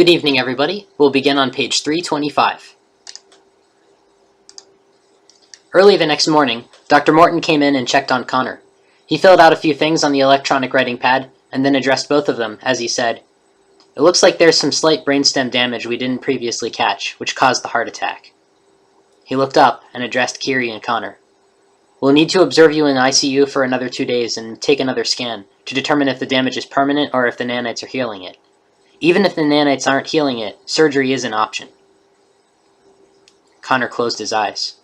Good evening, everybody. We'll begin on page 325. Early the next morning, Dr. Morton came in and checked on Connor. He filled out a few things on the electronic writing pad, and then addressed both of them as he said, "It looks like there's some slight brainstem damage we didn't previously catch, which caused the heart attack." He looked up and addressed Kerry and Connor. "We'll need to observe you in ICU for another 2 days and take another scan to determine if the damage is permanent or if the nanites are healing it. Even if the nanites aren't healing it, surgery is an option." Connor closed his eyes.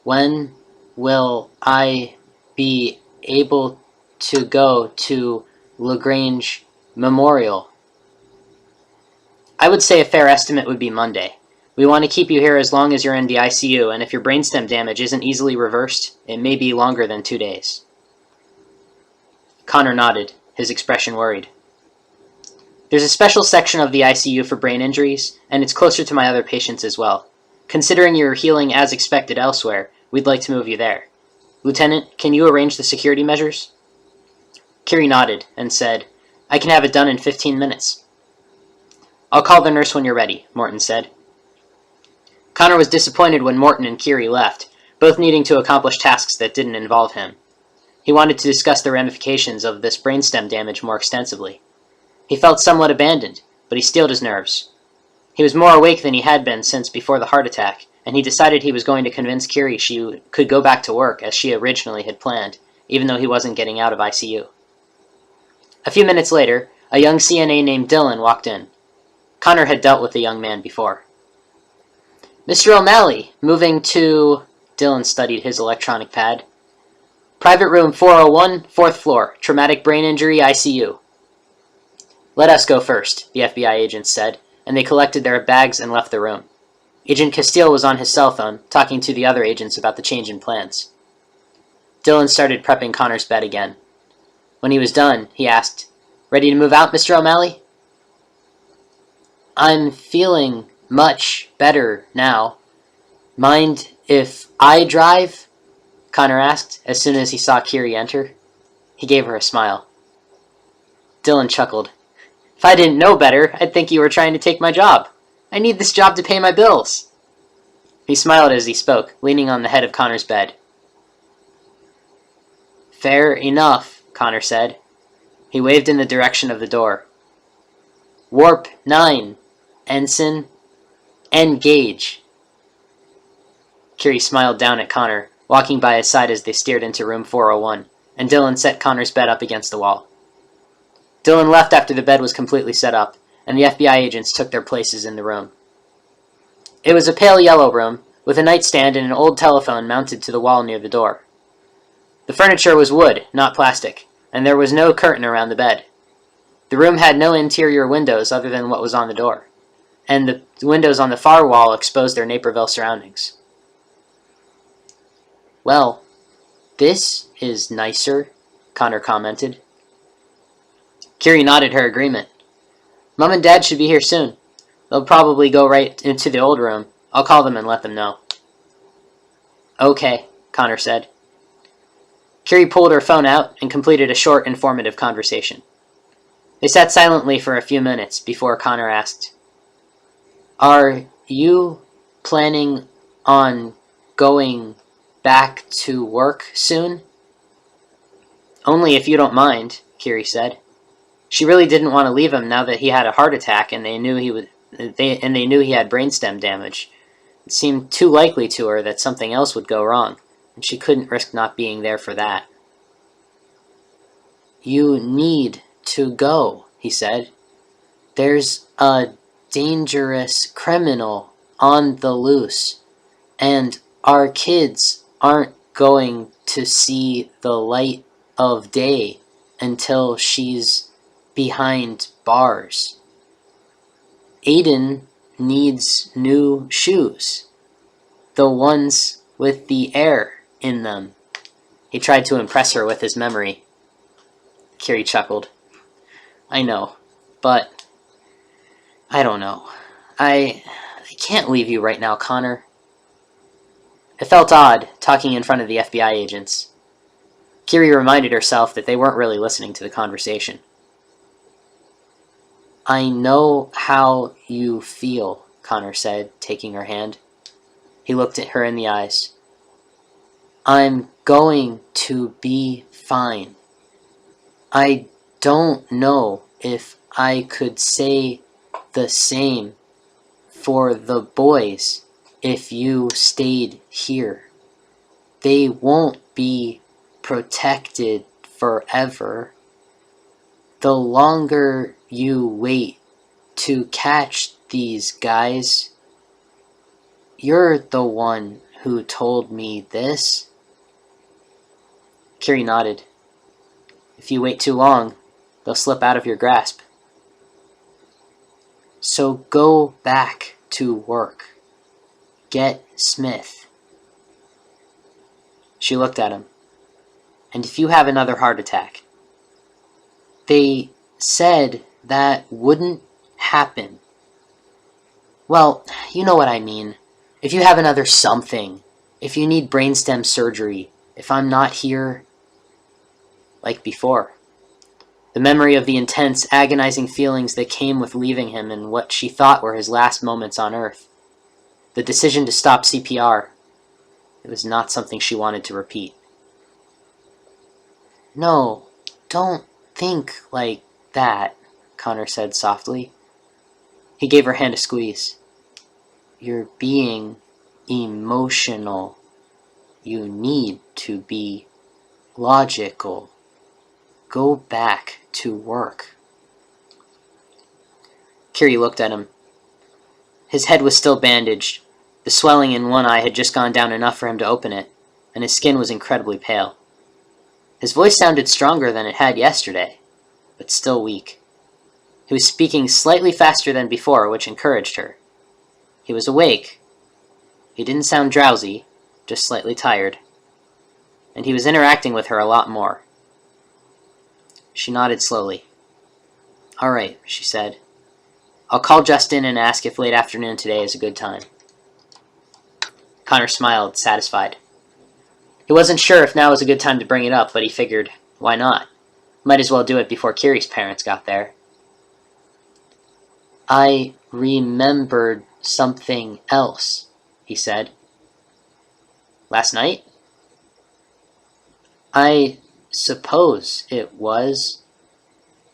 "When will I be able to go to LaGrange Memorial?" "I would say a fair estimate would be Monday. We want to keep you here as long as you're in the ICU, and if your brainstem damage isn't easily reversed, it may be longer than 2 days. Connor nodded, his expression worried. "There's a special section of the ICU for brain injuries, and it's closer to my other patients as well. Considering you're healing as expected elsewhere, we'd like to move you there. Lieutenant, can you arrange the security measures?" Kerry nodded and said, "I can have it done in 15 minutes. "I'll call the nurse when you're ready," Morton said. Connor was disappointed when Morton and Kerry left, both needing to accomplish tasks that didn't involve him. He wanted to discuss the ramifications of this brainstem damage more extensively. He felt somewhat abandoned, but he steeled his nerves. He was more awake than he had been since before the heart attack, and he decided he was going to convince Kerry she could go back to work as she originally had planned, even though he wasn't getting out of ICU. A few minutes later, a young CNA named Dylan walked in. Connor had dealt with the young man before. "Mr. O'Malley, moving to..." Dylan studied his electronic pad. "Private room 401, 4th floor, traumatic brain injury ICU. "Let us go first," the FBI agents said, and they collected their bags and left the room. Agent Castile was on his cell phone, talking to the other agents about the change in plans. Dylan started prepping Connor's bed again. When he was done, he asked, "Ready to move out, Mr. O'Malley?" "I'm feeling much better now. Mind if I drive?" Connor asked, as soon as he saw Kerry enter. He gave her a smile. Dylan chuckled. "If I didn't know better, I'd think you were trying to take my job. I need this job to pay my bills." He smiled as he spoke, leaning on the head of Connor's bed. "Fair enough," Connor said. He waved in the direction of the door. "Warp 9, Ensign, engage." Kerry smiled down at Connor, walking by his side as they steered into room 401, and Dylan set Connor's bed up against the wall. Dylan left after the bed was completely set up, and the FBI agents took their places in the room. It was a pale yellow room, with a nightstand and an old telephone mounted to the wall near the door. The furniture was wood, not plastic, and there was no curtain around the bed. The room had no interior windows other than what was on the door, and the windows on the far wall exposed their Naperville surroundings. "Well, this is nicer," Connor commented. Kerry nodded her agreement. "Mom and Dad should be here soon. They'll probably go right into the old room. I'll call them and let them know." "Okay," Connor said. Kerry pulled her phone out and completed a short, informative conversation. They sat silently for a few minutes before Connor asked, "Are you planning on going back to work soon?" "Only if you don't mind," Kerry said. She really didn't want to leave him now that he had a heart attack and they knew he had brainstem damage. It seemed too likely to her that something else would go wrong, and she couldn't risk not being there for that. "You need to go," he said. "There's a dangerous criminal on the loose, and our kids aren't going to see the light of day until she's behind bars. Aiden needs new shoes, the ones with the air in them." He tried to impress her with his memory. Kerry chuckled. "I know, but I don't know. I can't leave you right now, Connor." It felt odd, talking in front of the FBI agents. Kerry reminded herself that they weren't really listening to the conversation. I know how you feel, Connor said, taking her hand. He looked at her in the eyes. I'm going to be fine. I don't know if I could say the same for the boys if you stayed here. They won't be protected forever. The longer you wait to catch these guys, you're the one who told me this. Kerry nodded. If you wait too long, they'll slip out of your grasp. So go back to work. Get Smith. She looked at him. And if you have another heart attack. They said that wouldn't happen. Well, you know what I mean. If you have another something, if you need brainstem surgery, if I'm not here, like before. The memory of the intense, agonizing feelings that came with leaving him in what she thought were his last moments on Earth. The decision to stop CPR. It was not something she wanted to repeat. No, don't think like that, Connor said softly. He gave her hand a squeeze. You're being emotional. You need to be logical. Go back to work. Kerry looked at him. His head was still bandaged. The swelling in one eye had just gone down enough for him to open it, and his skin was incredibly pale. His voice sounded stronger than it had yesterday, but still weak. He was speaking slightly faster than before, which encouraged her. He was awake. He didn't sound drowsy, just slightly tired. And he was interacting with her a lot more. She nodded slowly. All right, she said. I'll call Justin and ask if late afternoon today is a good time. Connor smiled, satisfied. He wasn't sure if now was a good time to bring it up, but he figured, why not? Might as well do it before Kerry's parents got there. I remembered something else, he said. Last night? I suppose it was.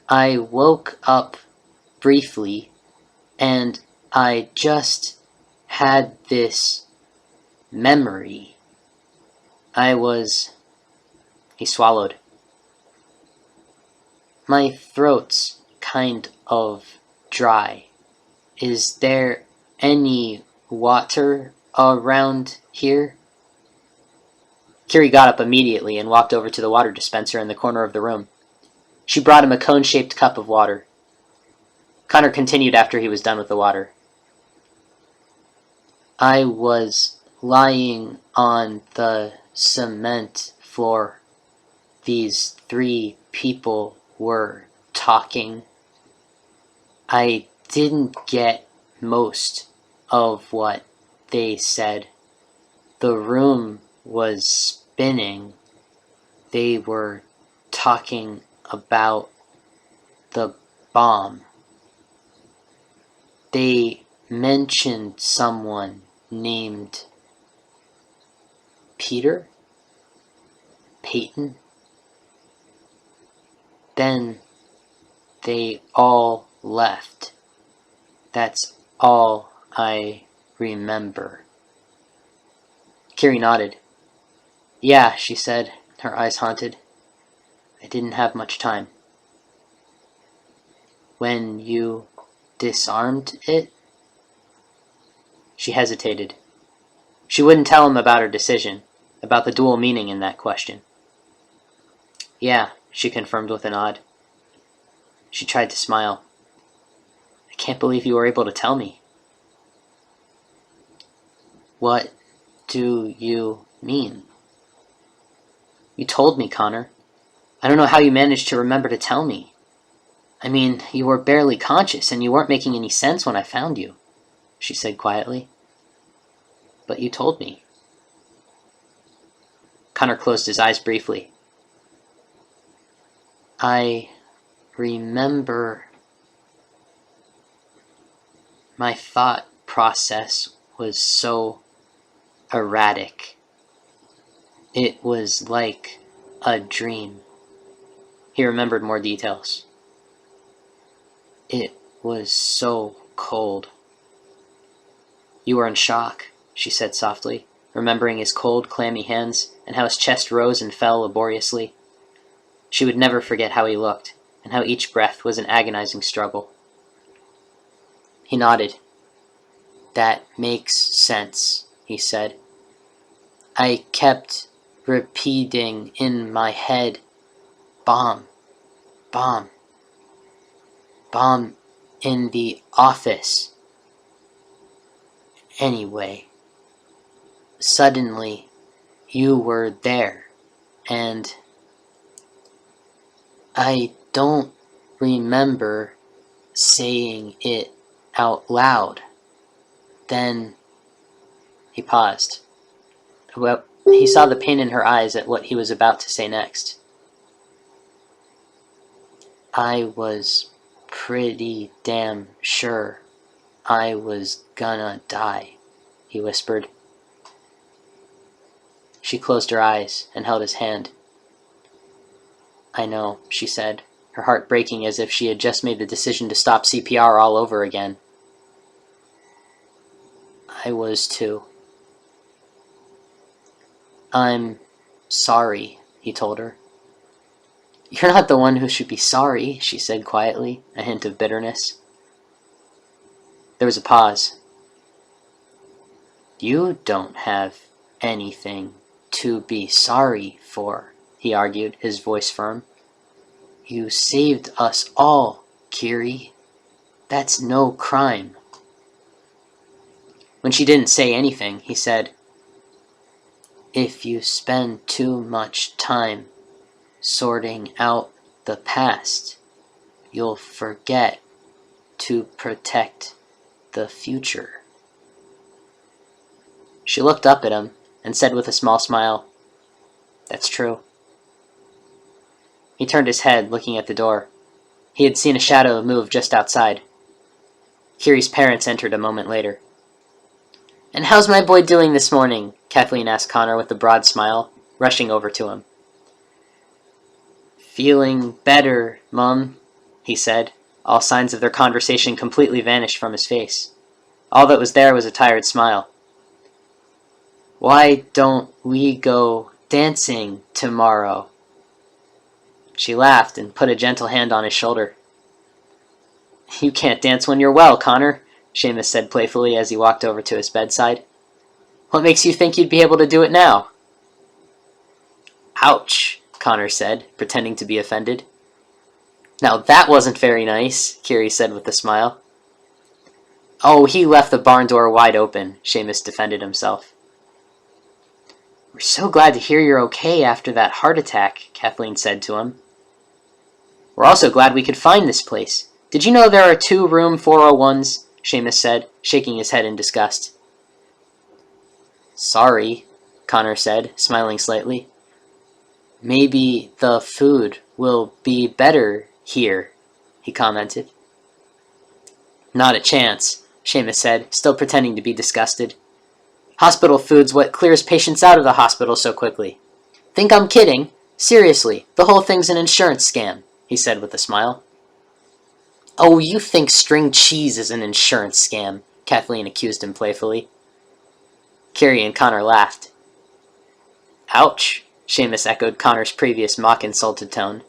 I woke up briefly, and I just had this memory. He swallowed. My throat's kind of dry. Is there any water around here? Kerry got up immediately and walked over to the water dispenser in the corner of the room. She brought him a cone-shaped cup of water. Connor continued after he was done with the water. I was lying on the cement floor. These 3 people were talking. I didn't get most of what they said. The room was spinning. They were talking about the bomb. They mentioned someone named Peter? Peyton? Then they all left. That's all I remember. Kerry nodded. Yeah, she said, her eyes haunted. I didn't have much time. When you disarmed it? She hesitated. She wouldn't tell him about her decision, about the dual meaning in that question. Yeah, she confirmed with a nod. She tried to smile. I can't believe you were able to tell me. What do you mean? You told me, Connor. I don't know how you managed to remember to tell me. I mean, you were barely conscious and you weren't making any sense when I found you, she said quietly. But you told me. Connor closed his eyes briefly. I remember My thought process was so erratic. It was like a dream. He remembered more details. It was so cold. You were in shock, she said softly, remembering his cold, clammy hands and how his chest rose and fell laboriously. She would never forget how he looked, and how each breath was an agonizing struggle. He nodded. That makes sense, he said. I kept repeating in my head, bomb, bomb, bomb in the office. Anyway, suddenly you were there, and I don't remember saying it out loud. Then he paused. Well, he saw the pain in her eyes at what he was about to say next. I was pretty damn sure I was gonna die, he whispered. She closed her eyes and held his hand. I know, she said, her heart breaking as if she had just made the decision to stop CPR all over again. I was too. I'm sorry, he told her. You're not the one who should be sorry, she said quietly, a hint of bitterness. There was a pause. You don't have anything to be sorry for, he argued, his voice firm. You saved us all, Kerry. That's no crime. When she didn't say anything, he said, if you spend too much time sorting out the past, you'll forget to protect the future. She looked up at him and said with a small smile, That's true. He turned his head, looking at the door. He had seen a shadow move just outside. Kerry's parents entered a moment later. And how's my boy doing this morning? Kathleen asked Connor with a broad smile, rushing over to him. Feeling better, Mum, he said. All signs of their conversation completely vanished from his face. All that was there was a tired smile. Why don't we go dancing tomorrow? She laughed and put a gentle hand on his shoulder. You can't dance when you're well, Connor, Seamus said playfully as he walked over to his bedside. What makes you think you'd be able to do it now? Ouch, Connor said, pretending to be offended. Now that wasn't very nice, Kerry said with a smile. Oh, he left the barn door wide open, Seamus defended himself. We're so glad to hear you're okay after that heart attack, Kathleen said to him. We're also glad we could find this place. Did you know there are 2 room 401s? Seamus said, shaking his head in disgust. Sorry, Connor said, smiling slightly. Maybe the food will be better here, he commented. Not a chance, Seamus said, still pretending to be disgusted. Hospital food's what clears patients out of the hospital so quickly. Think I'm kidding? Seriously, the whole thing's an insurance scam, he said with a smile. Oh, you think string cheese is an insurance scam, Kathleen accused him playfully. Kerry and Connor laughed. Ouch, Seamus echoed Connor's previous mock-insulted tone.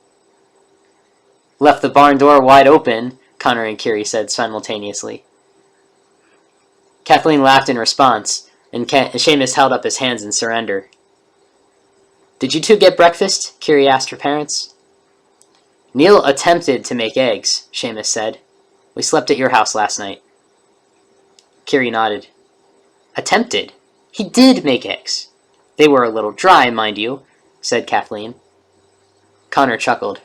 Left the barn door wide open, Connor and Kerry said simultaneously. Kathleen laughed in response, and Seamus held up his hands in surrender. Did you 2 get breakfast? Kerry asked her parents. Neil attempted to make eggs, Seamus said. We slept at your house last night. Kerry nodded. Attempted? He did make eggs. They were a little dry, mind you, said Kathleen. Connor chuckled.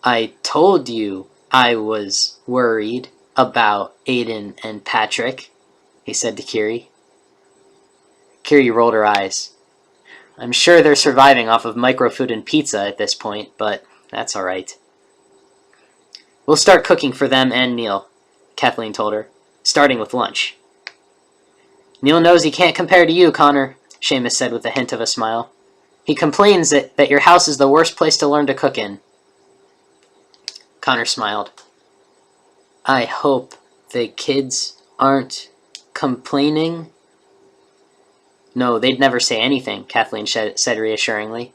I told you I was worried about Aiden and Patrick, he said to Kerry. Kerry rolled her eyes. I'm sure they're surviving off of microfood and pizza at this point, but that's all right. We'll start cooking for them and Neil, Kathleen told her. starting with lunch. Neil knows he can't compare to you, Connor, Seamus said with a hint of a smile. He complains that your house is the worst place to learn to cook in. Connor smiled. I hope the kids aren't complaining. No, they'd never say anything, Kathleen said reassuringly.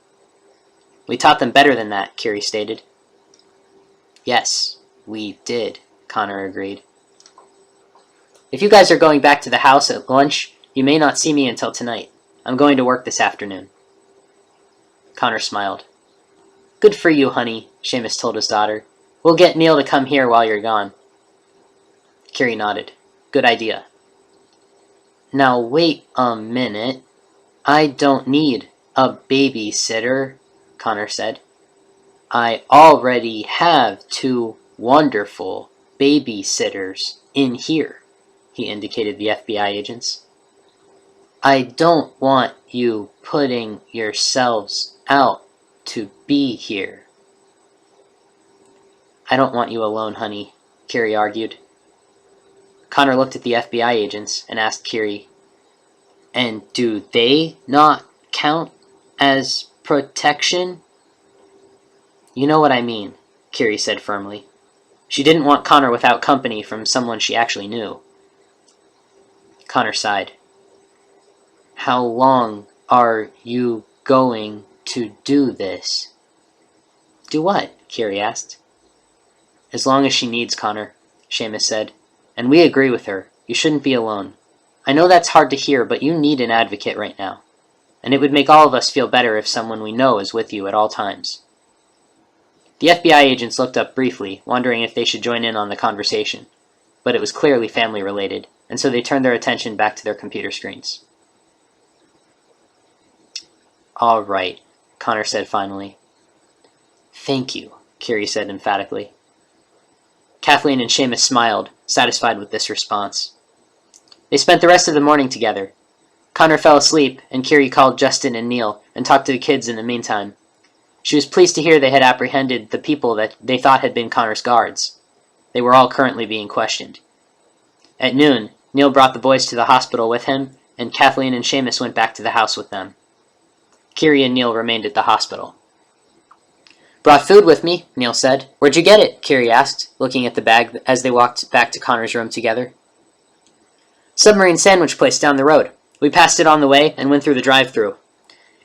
We taught them better than that, Kerry stated. Yes, we did, Connor agreed. If you guys are going back to the house at lunch, you may not see me until tonight. I'm going to work this afternoon. Connor smiled. Good for you, honey, Seamus told his daughter. We'll get Neil to come here while you're gone. Kerry nodded. Good idea. Now wait a minute. I don't need a babysitter, Connor said. I already have 2 wonderful babysitters in here, he indicated the FBI agents. I don't want you putting yourselves out to be here. I don't want you alone, honey, Kerry argued. Connor looked at the FBI agents and asked Kerry, and do they not count as protection? You know what I mean, Kerry said firmly. She didn't want Connor without company from someone she actually knew. Connor sighed. How long are you going to do this? Do what? Kerry asked. As long as she needs, Connor, Seamus said. And we agree with her. You shouldn't be alone. I know that's hard to hear, but you need an advocate right now. And it would make all of us feel better if someone we know is with you at all times. The FBI agents looked up briefly, wondering if they should join in on the conversation. But it was clearly family-related, and so they turned their attention back to their computer screens. All right, Connor said finally. Thank you, Kerry said emphatically. Kathleen and Seamus smiled, satisfied with this response. They spent the rest of the morning together. Connor fell asleep, and Kerry called Justin and Neil and talked to the kids in the meantime. She was pleased to hear they had apprehended the people that they thought had been Connor's guards. They were all currently being questioned. At noon, Neil brought the boys to the hospital with him, and Kathleen and Seamus went back to the house with them. Kerry and Neil remained at the hospital. Brought food with me, Neil said. Where'd you get it? Kerry asked, looking at the bag as they walked back to Connor's room together. Submarine sandwich place down the road. We passed it on the way and went through the drive-thru.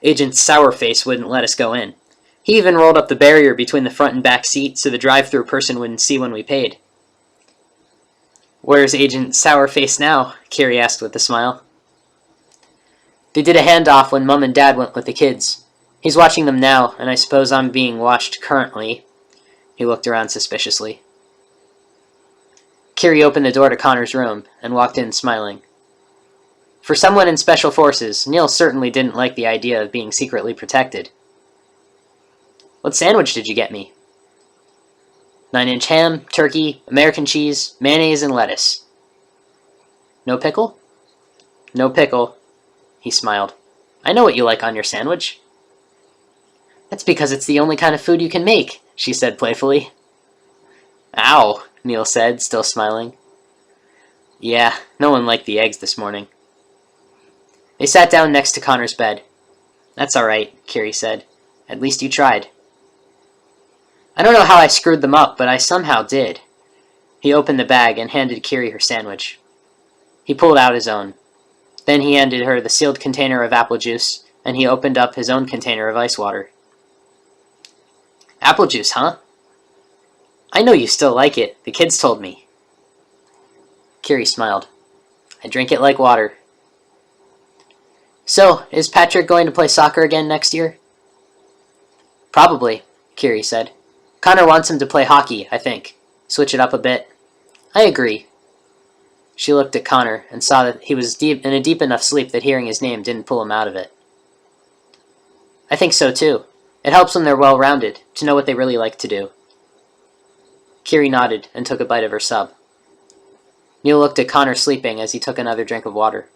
Agent Sourface wouldn't let us go in. He even rolled up the barrier between the front and back seat so the drive-thru person wouldn't see when we paid. Where's Agent Sourface now? Kerry asked with a smile. They did a handoff when Mum and Dad went with the kids. He's watching them now, and I suppose I'm being watched currently. He looked around suspiciously. Kerry opened the door to Connor's room and walked in smiling. For someone in Special Forces, Neil certainly didn't like the idea of being secretly protected. What sandwich did you get me? 9-inch ham, turkey, American cheese, mayonnaise, and lettuce. No pickle? No pickle. He smiled. I know what you like on your sandwich. That's because it's the only kind of food you can make, she said playfully. Ow, Neil said, still smiling. Yeah, no one liked the eggs this morning. They sat down next to Connor's bed. That's all right, Kerry said. At least you tried. I don't know how I screwed them up, but I somehow did. He opened the bag and handed Kerry her sandwich. He pulled out his own. Then he handed her the sealed container of apple juice, and he opened up his own container of ice water. Apple juice, huh? I know you still like it. The kids told me. Kerry smiled. I drink it like water. So, is Patrick going to play soccer again next year? Probably, Kerry said. Connor wants him to play hockey, I think. Switch it up a bit. I agree. She looked at Connor and saw that he was in a deep enough sleep that hearing his name didn't pull him out of it. I think so too. It helps when they're well-rounded, to know what they really like to do. Kerry nodded and took a bite of her sub. Neil looked at Connor sleeping as he took another drink of water.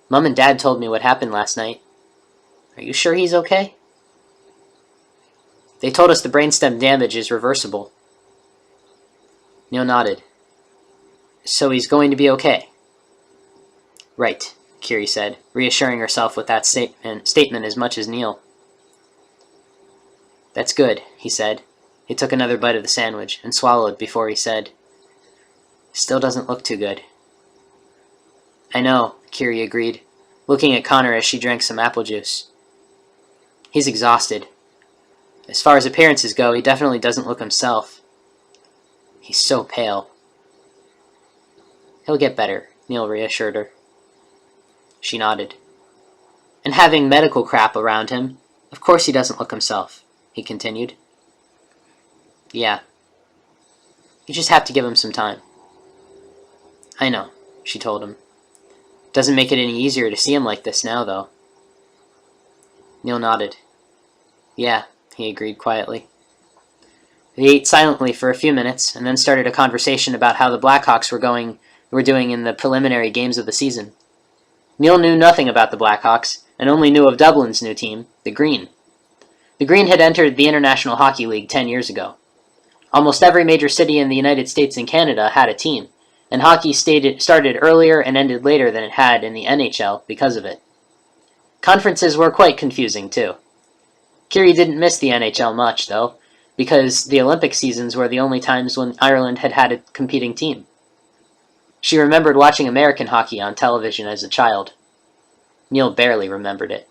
Mum and Dad told me what happened last night. Are you sure he's okay? They told us the brainstem damage is reversible. Neil nodded. So he's going to be okay. Right, Kerry said, reassuring herself with that statement as much as Neil. That's good, he said. He took another bite of the sandwich and swallowed before he said, Still doesn't look too good. I know, Kerry agreed, looking at Connor as she drank some apple juice. He's exhausted. As far as appearances go, he definitely doesn't look himself. He's so pale. He'll get better, Neil reassured her. She nodded. And having medical crap around him, of course he doesn't look himself, he continued. Yeah. You just have to give him some time. I know, she told him. Doesn't make it any easier to see him like this now, though. Neil nodded. Yeah, he agreed quietly. They ate silently for a few minutes, and then started a conversation about how the Blackhawks were doing in the preliminary games of the season. Neil knew nothing about the Blackhawks, and only knew of Dublin's new team, the Green. The Green had entered the International Hockey League 10 years ago. Almost every major city in the United States and Canada had a team, and hockey started earlier and ended later than it had in the NHL because of it. Conferences were quite confusing, too. Kerry didn't miss the NHL much, though, because the Olympic seasons were the only times when Ireland had had a competing team. She remembered watching American hockey on television as a child. Neil barely remembered it.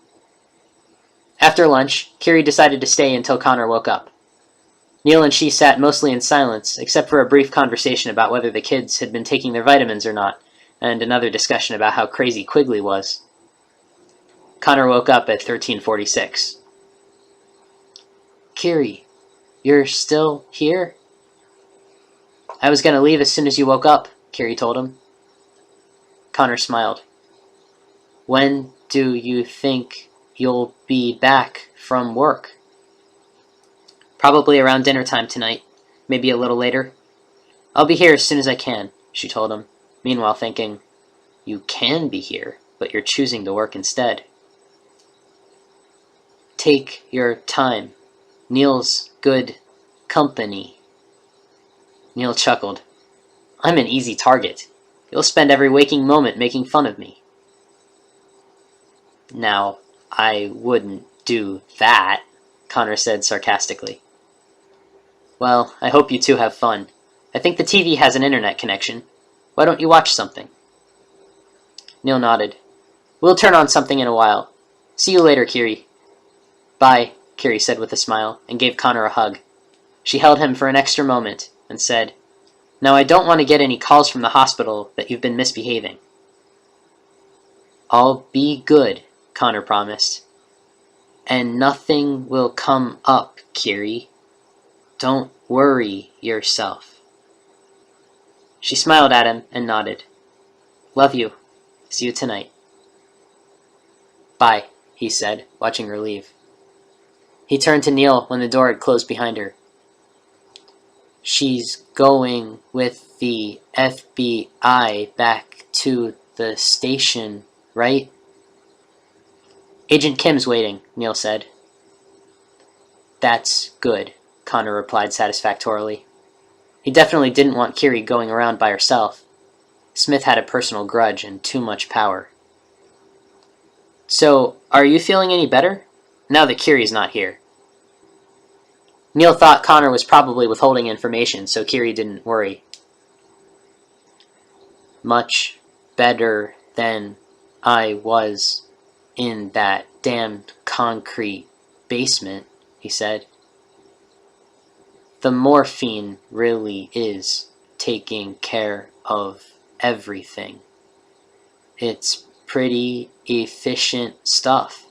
After lunch, Kerry decided to stay until Connor woke up. Neil and she sat mostly in silence, except for a brief conversation about whether the kids had been taking their vitamins or not, and another discussion about how crazy Quigley was. Connor woke up at 13:46. Kerry, you're still here? I was going to leave as soon as you woke up, Kerry told him. Connor smiled. When do you think you'll be back from work? Probably around dinner time tonight, maybe a little later. I'll be here as soon as I can, she told him, meanwhile thinking, You can be here, but you're choosing to work instead. Take your time. Neil's good company. Neil chuckled. I'm an easy target. You'll spend every waking moment making fun of me. Now, I wouldn't do that, Connor said sarcastically. Well, I hope you two have fun. I think the TV has an internet connection. Why don't you watch something? Neil nodded. We'll turn on something in a while. See you later, Kerry. Bye, Kerry said with a smile, and gave Connor a hug. She held him for an extra moment, and said, Now I don't want to get any calls from the hospital that you've been misbehaving. I'll be good, Connor promised. And nothing will come up, Kerry. Don't worry yourself. She smiled at him and nodded. Love you. See you tonight. Bye, he said, watching her leave. He turned to Neil when the door had closed behind her. She's going with the FBI back to the station, right? Agent Kim's waiting, Neil said. That's good, Connor replied satisfactorily. He definitely didn't want Kerry going around by herself. Smith had a personal grudge and too much power. So, are you feeling any better? Now that Kerry's not here. Neil thought Connor was probably withholding information, so Kerry didn't worry. Much better than I was in that damned concrete basement, he said. The morphine really is taking care of everything. It's pretty efficient stuff.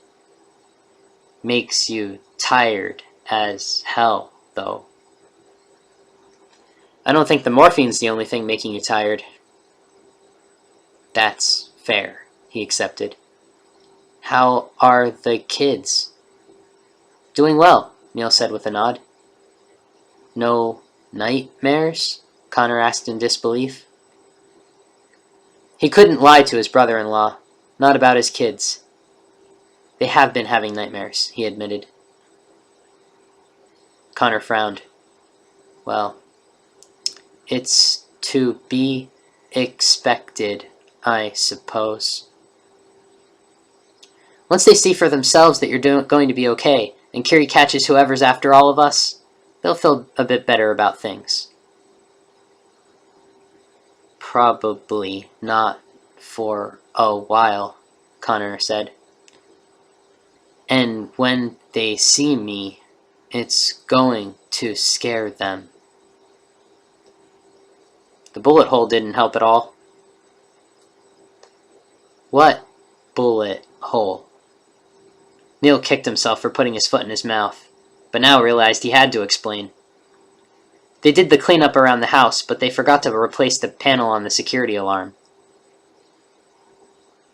Makes you tired as hell, though. I don't think the morphine's the only thing making you tired. That's fair, he accepted. How are the kids? Doing well, Neil said with a nod. No nightmares? Connor asked in disbelief. He couldn't lie to his brother-in-law, not about his kids. They have been having nightmares, he admitted. Connor frowned. Well, it's to be expected, I suppose. Once they see for themselves that you're going to be okay, and Kerry catches whoever's after all of us, they'll feel a bit better about things. Probably not for a while, Connor said. And when they see me, it's going to scare them. The bullet hole didn't help at all. What bullet hole? Neil kicked himself for putting his foot in his mouth, but now realized he had to explain. They did the cleanup around the house, but they forgot to replace the panel on the security alarm.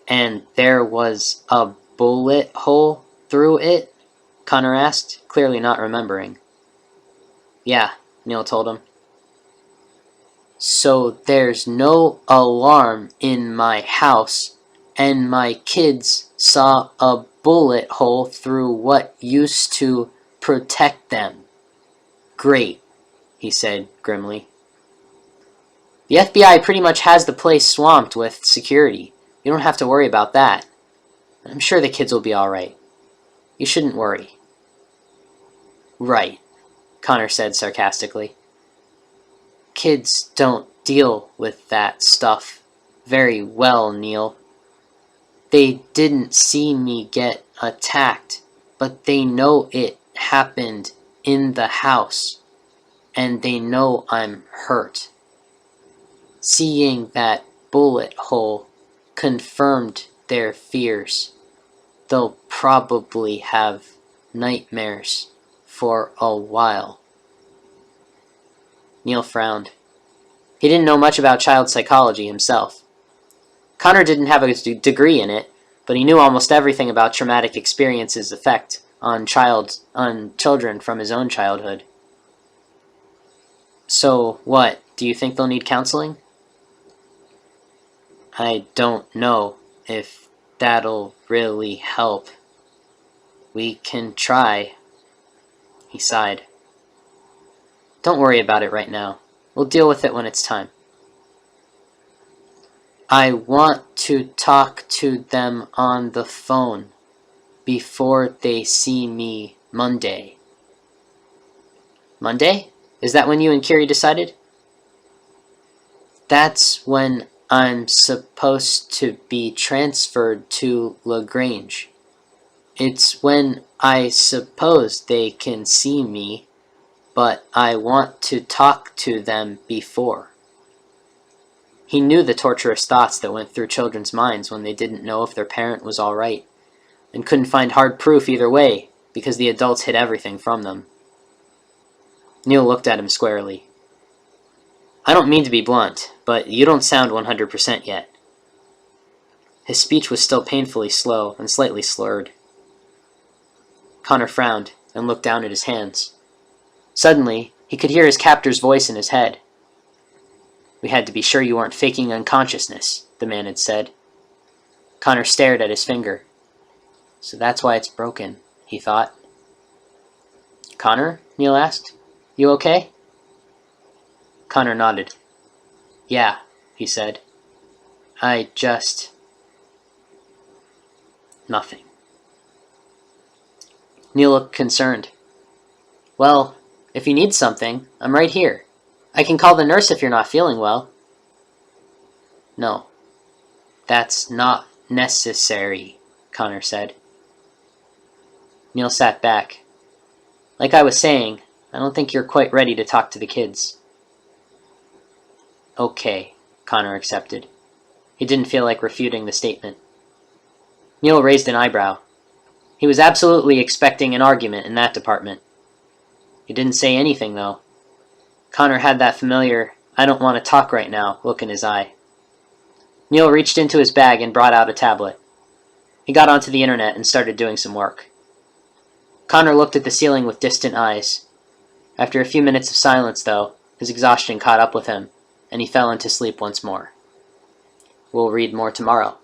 And there was a bullet hole through it? Connor asked, clearly not remembering. Yeah, Neil told him. So there's no alarm in my house, and my kids saw a bullet hole through what used to protect them. Great, he said grimly. The FBI pretty much has the place swamped with security. You don't have to worry about that. I'm sure the kids will be all right. You shouldn't worry. Right, Connor said sarcastically. Kids don't deal with that stuff very well, Neil. They didn't see me get attacked, but they know it happened in the house, and they know I'm hurt. Seeing that bullet hole confirmed their fears. They'll probably have nightmares for a while. Neil frowned. He didn't know much about child psychology himself. Connor didn't have a degree in it, but he knew almost everything about traumatic experiences' effect on children from his own childhood. So what, do you think they'll need counseling? I don't know if that'll really help. We can try. He sighed. Don't worry about it right now. We'll deal with it when it's time. I want to talk to them on the phone before they see me Monday. Monday? Is that when you and Kerry decided? That's when I'm supposed to be transferred to LaGrange. It's when I suppose they can see me, but I want to talk to them before. He knew the torturous thoughts that went through children's minds when they didn't know if their parent was all right, and couldn't find hard proof either way because the adults hid everything from them. Neil looked at him squarely. I don't mean to be blunt, but you don't sound 100% yet. His speech was still painfully slow and slightly slurred. Connor frowned and looked down at his hands. Suddenly, he could hear his captor's voice in his head. We had to be sure you weren't faking unconsciousness, the man had said. Connor stared at his finger. So that's why it's broken, he thought. Connor? Neil asked. You okay? Connor nodded. Yeah, he said. I just... Nothing. Neil looked concerned. Well, if you need something, I'm right here. I can call the nurse if you're not feeling well. No, that's not necessary, Connor said. Neil sat back. Like I was saying, I don't think you're quite ready to talk to the kids. Okay, Connor accepted. He didn't feel like refuting the statement. Neil raised an eyebrow. He was absolutely expecting an argument in that department. He didn't say anything, though. Connor had that familiar, I don't want to talk right now, look in his eye. Neil reached into his bag and brought out a tablet. He got onto the internet and started doing some work. Connor looked at the ceiling with distant eyes. After a few minutes of silence, though, his exhaustion caught up with him, and he fell into sleep once more. We'll read more tomorrow.